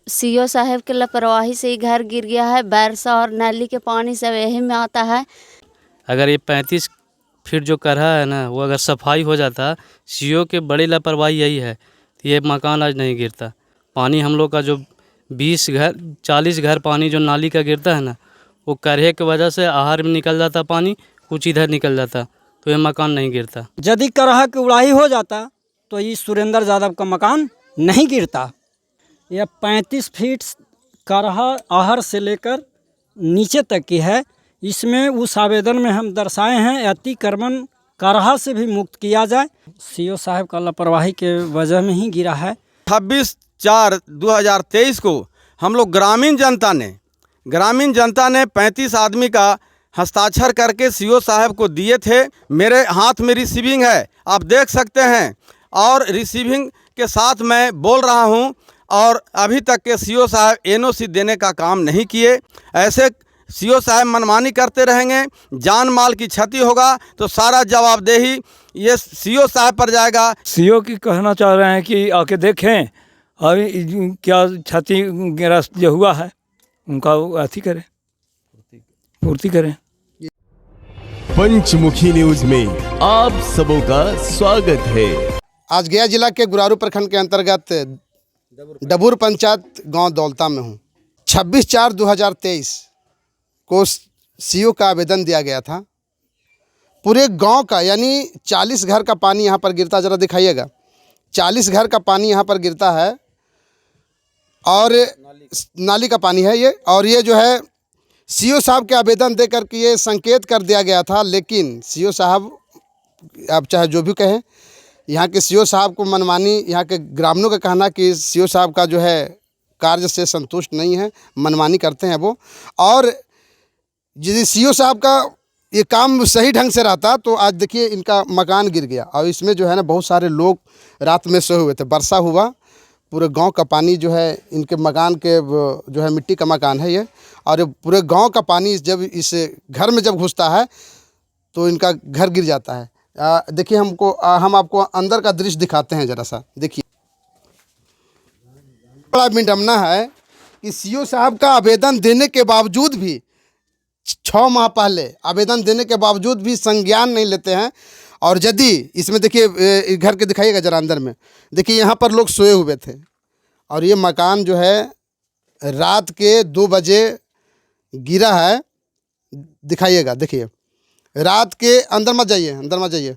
CO साहब के लापरवाही से ही घर गिर गया है। बरसा और नाली के पानी सब यही में आता है। अगर ये 35 फीट जो करहा है ना, वो अगर सफाई हो जाता, सीओ के बड़ी लापरवाही यही है, तो ये मकान आज नहीं गिरता। पानी हम लोग का जो 40 घर पानी जो नाली का गिरता है ना, वो करहे की वजह से आहर में निकल जाता पानी, कुछ इधर निकल जाता, तो ये मकान नहीं गिरता। यदि करहा की उड़ाही हो जाता तो ये सुरेंद्र यादव का मकान नहीं गिरता। यह 35 फीट करहा आहर से लेकर नीचे तक की है। इसमें उस आवेदन में हम दर्शाए हैं अतिक्रमण करहा से भी मुक्त किया जाए। सीओ साहब का लापरवाही के वजह में ही गिरा है। 26/4/2023 को हम लोग ग्रामीण जनता ने 35 आदमी का हस्ताक्षर करके सीओ साहब को दिए थे। मेरे हाथ में रिसीविंग है, आप देख सकते हैं, और रिसीविंग के साथ मैं बोल रहा हूं, और अभी तक के सीओ साहब एनओसी देने का काम नहीं किए। ऐसे सीओ साहब मनमानी करते रहेंगे, जान माल की क्षति होगा तो सारा जवाबदेही ये सीओ साहब पर जाएगा। सीओ की कहना चाह रहे हैं कि आके देखें अभी क्या क्षतिग्रस्त जो हुआ है उनका अथी करें, पूर्ति करें। पंचमुखी न्यूज में आप सबों का स्वागत है। आज गया जिला के गुरारू प्रखंड के अंतर्गत डबूर पंचायत गांव दौलता में हूँ। 26/4/2023 को सीओ का आवेदन दिया गया था। पूरे गांव का यानी 40 घर का पानी यहाँ पर गिरता, ज़रा दिखाइएगा, 40 घर का पानी यहाँ पर गिरता है, और नाली का पानी है ये। और ये जो है सीओ साहब के आवेदन दे कर के ये संकेत कर दिया गया था, लेकिन सीओ साहब, आप चाहे जो भी कहें, यहाँ के सीओ साहब को मनमानी, यहाँ के ग्रामीणों का कहना कि सीओ साहब का जो है कार्य से संतुष्ट नहीं है, मनमानी करते हैं वो। और यदि सीओ साहब का ये काम सही ढंग से रहता तो आज देखिए इनका मकान गिर गया। और इसमें जो है ना बहुत सारे लोग रात में सोए हुए थे, वर्षा हुआ, पूरे गांव का पानी जो है इनके मकान के जो है मिट्टी का मकान है ये, और पूरे गांव का पानी जब इस घर में जब घुसता है तो इनका घर गिर जाता है। देखिए हम आपको अंदर का दृश्य दिखाते हैं, ज़रा सा देखिए। बड़ा विडंबना है कि सीओ साहब का आवेदन देने के बावजूद भी 6 माह पहले आवेदन देने के बावजूद भी संज्ञान नहीं लेते हैं। और यदि इसमें देखिए घर के दिखाइएगा ज़रा अंदर में, देखिए यहाँ पर लोग सोए हुए थे, और ये मकान जो है रात के 2 बजे गिरा है। दिखाइएगा, देखिए रात के अंदर मत जाइए।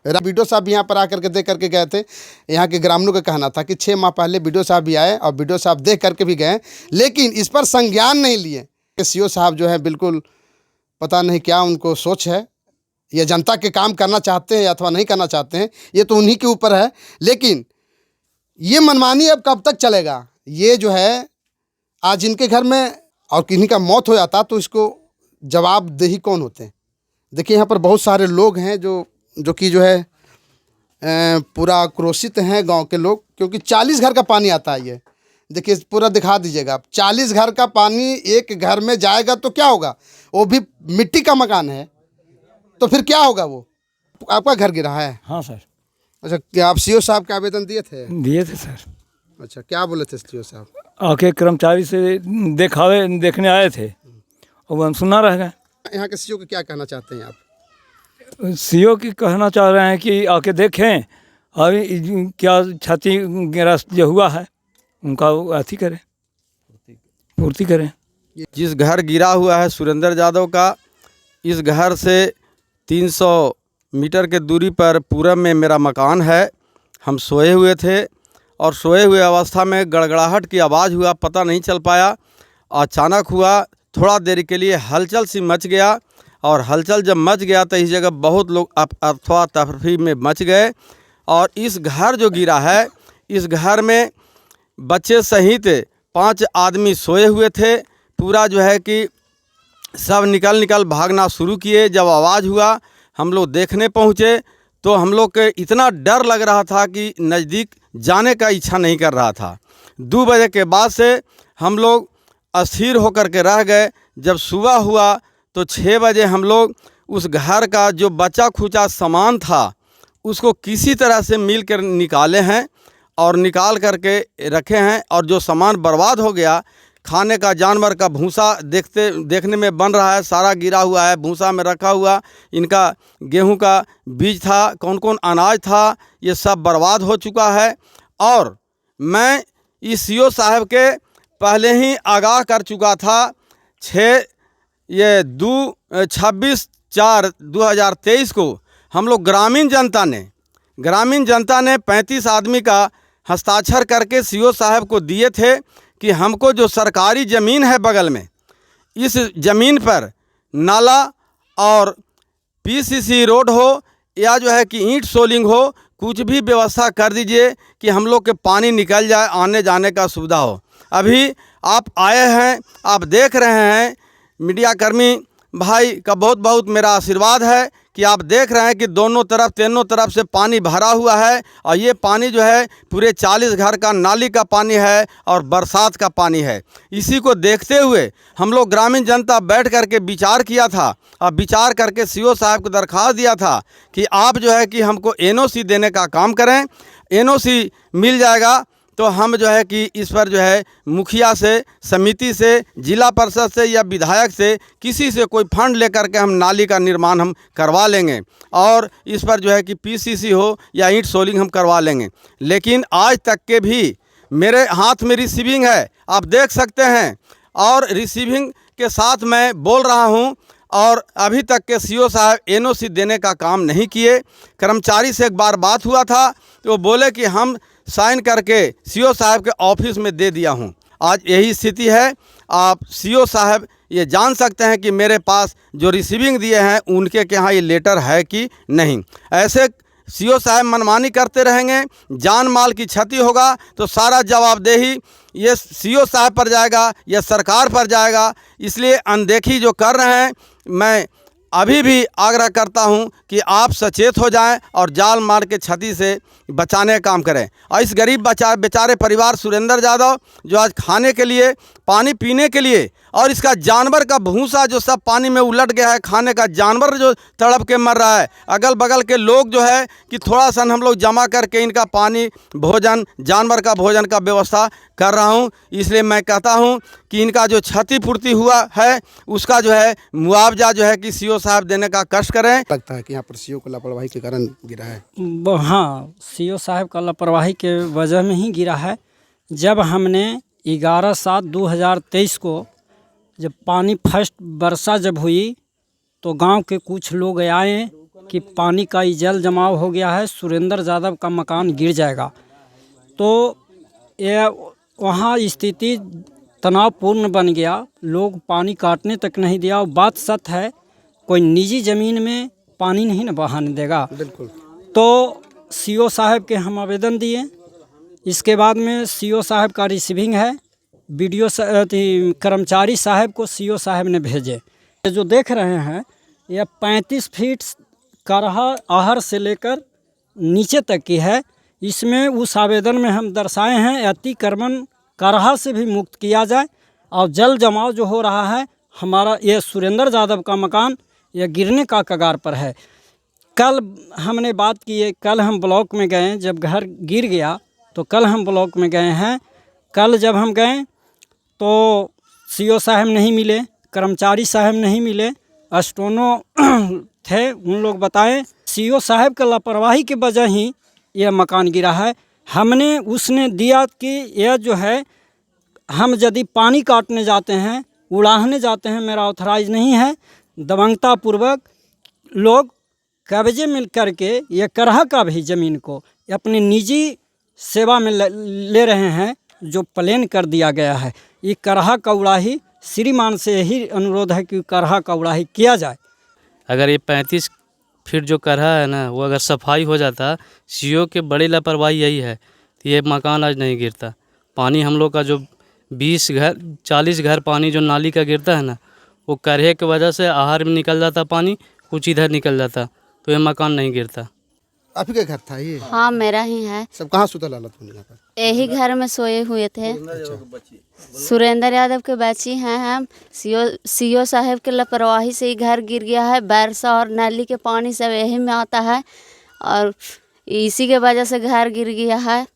बीडो साहब भी यहाँ पर आकर के देख करके गए थे। यहाँ के ग्रामीणों का कहना था कि 6 माह पहले बीडो साहब भी आए और बीडो साहब देख करके भी गए, लेकिन इस पर संज्ञान नहीं लिए। सीओ साहब जो है बिल्कुल पता नहीं क्या उनको सोच है, या जनता के काम करना चाहते हैं अथवा नहीं करना चाहते हैं, ये तो उन्हीं के ऊपर है। लेकिन ये मनमानी अब कब तक चलेगा? ये जो है आज इनके घर में और किन्हीं का मौत हो जाता तो इसको जवाबदेही कौन होते हैं? देखिए यहाँ पर बहुत सारे लोग हैं जो कि जो है पूरा आक्रोशित हैं गांव के लोग, क्योंकि 40 घर का पानी आता है। ये देखिए पूरा दिखा दीजिएगा आप, 40 घर का पानी एक घर में जाएगा तो क्या होगा? वो भी मिट्टी का मकान है तो फिर क्या होगा? वो आपका घर गिरा है? हाँ सर। अच्छा, क्या आप सीओ साहब का आवेदन दिए थे? दिए थे सर। अच्छा, क्या बोले थे सीओ साहब? आके कर्मचारी से देखने आए थे और हम सुना रह गए। यहाँ के सीओ को क्या कहना चाहते हैं आप? सीओ की कहना चाह रहे हैं कि आके देखें अभी क्या क्षतिग्रस्त जो हुआ है उनका अथी करें, पूर्ति करें। जिस घर गिरा हुआ है सुरेंद्र यादव का, इस घर से 300 मीटर के दूरी पर पूरब में मेरा मकान है। हम सोए हुए थे और सोए हुए अवस्था में गड़गड़ाहट की आवाज़ हुआ, पता नहीं चल पाया। अचानक हुआ, थोड़ा देर के लिए हलचल सी मच गया, और हलचल जब मच गया तो इस जगह बहुत लोग अफवा तफरी में मच गए। और इस घर जो गिरा है, इस घर में बच्चे सहित 5 आदमी सोए हुए थे। पूरा जो है कि सब निकल भागना शुरू किए। जब आवाज़ हुआ हम लोग देखने पहुँचे तो हम लोग के इतना डर लग रहा था कि नज़दीक जाने का इच्छा नहीं कर रहा था। 2 बजे के बाद से हम लोग अस्थिर होकर के रह गए। जब सुबह हुआ तो 6 बजे हम लोग उस घर का जो बचा खुचा सामान था उसको किसी तरह से मिल कर निकाले हैं, और निकाल करके रखे हैं, और जो सामान बर्बाद हो गया, खाने का जानवर का भूसा देखने में बन रहा है, सारा गिरा हुआ है, भूसा में रखा हुआ इनका गेहूं का बीज था, कौन कौन अनाज था, ये सब बर्बाद हो चुका है। और मैं इस सीओ साहब के पहले ही आगाह कर चुका था। 26/4/2023 को हम लोग ग्रामीण जनता ने 35 आदमी का हस्ताक्षर करके सीओ साहब को दिए थे कि हमको जो सरकारी ज़मीन है बगल में, इस ज़मीन पर नाला और पीसीसी रोड हो या जो है कि ईंट सोलिंग हो, कुछ भी व्यवस्था कर दीजिए कि हम लोग के पानी निकल जाए, आने जाने का सुविधा हो। अभी आप आए हैं, आप देख रहे हैं, मीडिया कर्मी भाई का बहुत बहुत मेरा आशीर्वाद है कि आप देख रहे हैं कि तीनों तरफ से पानी भरा हुआ है, और ये पानी जो है पूरे 40 घर का नाली का पानी है और बरसात का पानी है। इसी को देखते हुए हम लोग ग्रामीण जनता बैठ करके विचार किया था, और विचार करके सीओ साहब को दरख्वास्त दिया था कि आप जो है कि हमको एनओसी देने का काम करें। एनओसी मिल जाएगा तो हम जो है कि इस पर जो है मुखिया से, समिति से, जिला परिषद से या विधायक से, किसी से कोई फंड लेकर के हम नाली का निर्माण हम करवा लेंगे, और इस पर जो है कि पीसीसी हो या ईंट सोलिंग हम करवा लेंगे। लेकिन आज तक के भी मेरे हाथ में रिसीविंग है, आप देख सकते हैं, और रिसीविंग के साथ मैं बोल रहा हूं, और अभी तक के सीओ साहब एनओसी देने का काम नहीं किए। कर्मचारी से एक बार बात हुआ था तो वो बोले कि हम साइन करके सीओ साहब के ऑफिस में दे दिया हूं। आज यही स्थिति है। आप सीओ साहब ये जान सकते हैं कि मेरे पास जो रिसीविंग दिए हैं उनके के यहाँ ये लेटर है कि नहीं। ऐसे सीओ साहब मनमानी करते रहेंगे, जान माल की क्षति होगा तो सारा जवाबदेही ये सीओ साहब पर जाएगा या सरकार पर जाएगा। इसलिए अनदेखी जो कर रहे हैं, मैं अभी भी आग्रह करता हूं कि आप सचेत हो जाएं और जान माल के क्षति से बचाने का काम करें। और इस गरीब बेचारे परिवार सुरेंद्र यादव जो आज खाने के लिए, पानी पीने के लिए, और इसका जानवर का भूसा जो सब पानी में उलट गया है, खाने का जानवर जो तड़प के मर रहा है, अगल बगल के लोग जो है कि थोड़ा सा हम लोग जमा करके इनका पानी, भोजन, जानवर का भोजन का व्यवस्था कर रहा हूं। इसलिए मैं कहता हूं कि इनका जो क्षतिपूर्ति हुआ है उसका जो है मुआवजा जो है कि सीओ साहब देने का कष्ट करें। लगता है कि यहाँ पर सीओ को लापरवाही के कारण गिरा है। हाँ, सीओ साहब का लापरवाही के वजह में ही गिरा है। जब हमने 11/7/2023 को जब पानी फर्स्ट वर्षा जब हुई तो गांव के कुछ लोग आए कि पानी का जल जमाव हो गया है, सुरेंद्र यादव का मकान गिर जाएगा। तो ये वहाँ स्थिति तनावपूर्ण बन गया, लोग पानी काटने तक नहीं दिया। बात सत्य है, कोई निजी ज़मीन में पानी नहीं न बहाने देगा। बिल्कुल। तो सीओ साहब के हम आवेदन दिए। इसके बाद में सीओ साहब का रिसीविंग है, बीडीओ कर्मचारी साहब को सीओ साहब ने भेजे। ये जो देख रहे हैं यह 35 फीट करहा आहर से लेकर नीचे तक की है। इसमें उस आवेदन में हम दर्शाए हैं अतिक्रमण करहा से भी मुक्त किया जाए, और जल जमाव जो हो रहा है, हमारा ये सुरेंद्र यादव का मकान यह गिरने का कगार पर है। कल हमने बात की है, कल हम ब्लॉक में गए, जब घर गिर गया तो कल हम ब्लॉक में गए हैं। कल जब हम गए तो सीओ साहब नहीं मिले, कर्मचारी साहब नहीं मिले, अस्टोनो थे, उन लोग बताएं सीओ साहब का लापरवाही की वजह ही यह मकान गिरा है। हमने उसने दिया कि यह जो है, हम यदि पानी काटने जाते हैं, उड़ाने जाते हैं, मेरा ऑथराइज नहीं है, दबंगतापूर्वक लोग कब्जे में करके ये करहा का भी ज़मीन को अपनी निजी सेवा में ले रहे हैं, जो प्लान कर दिया गया है। ये करहा का उड़ाही श्रीमान से यही अनुरोध है कि करहा का उड़ाही किया जाए। अगर ये 35 फीट जो करहा है ना, वो अगर सफाई हो जाता, सीओ के बड़ी लापरवाही यही है, तो ये मकान आज नहीं गिरता। पानी हम लोग का जो 40 घर पानी जो नाली का गिरता है ना, वो करहे की वजह से आहर में निकल जाता पानी, कुछ इधर निकल जाता, तो ये मकान नहीं गिरता। आप ही का घर था ये? हाँ, मेरा ही है। सब कहाँ सुतल हालत में यहाँ पर? यही घर में सोए हुए थे। सुरेंद्र यादव के बच्ची हैं हम। सीओ साहब के लापरवाही से ही घर गिर गया है। बरसा और नाली के पानी सब यही में आता है, और इसी के वजह से घर गिर गया है।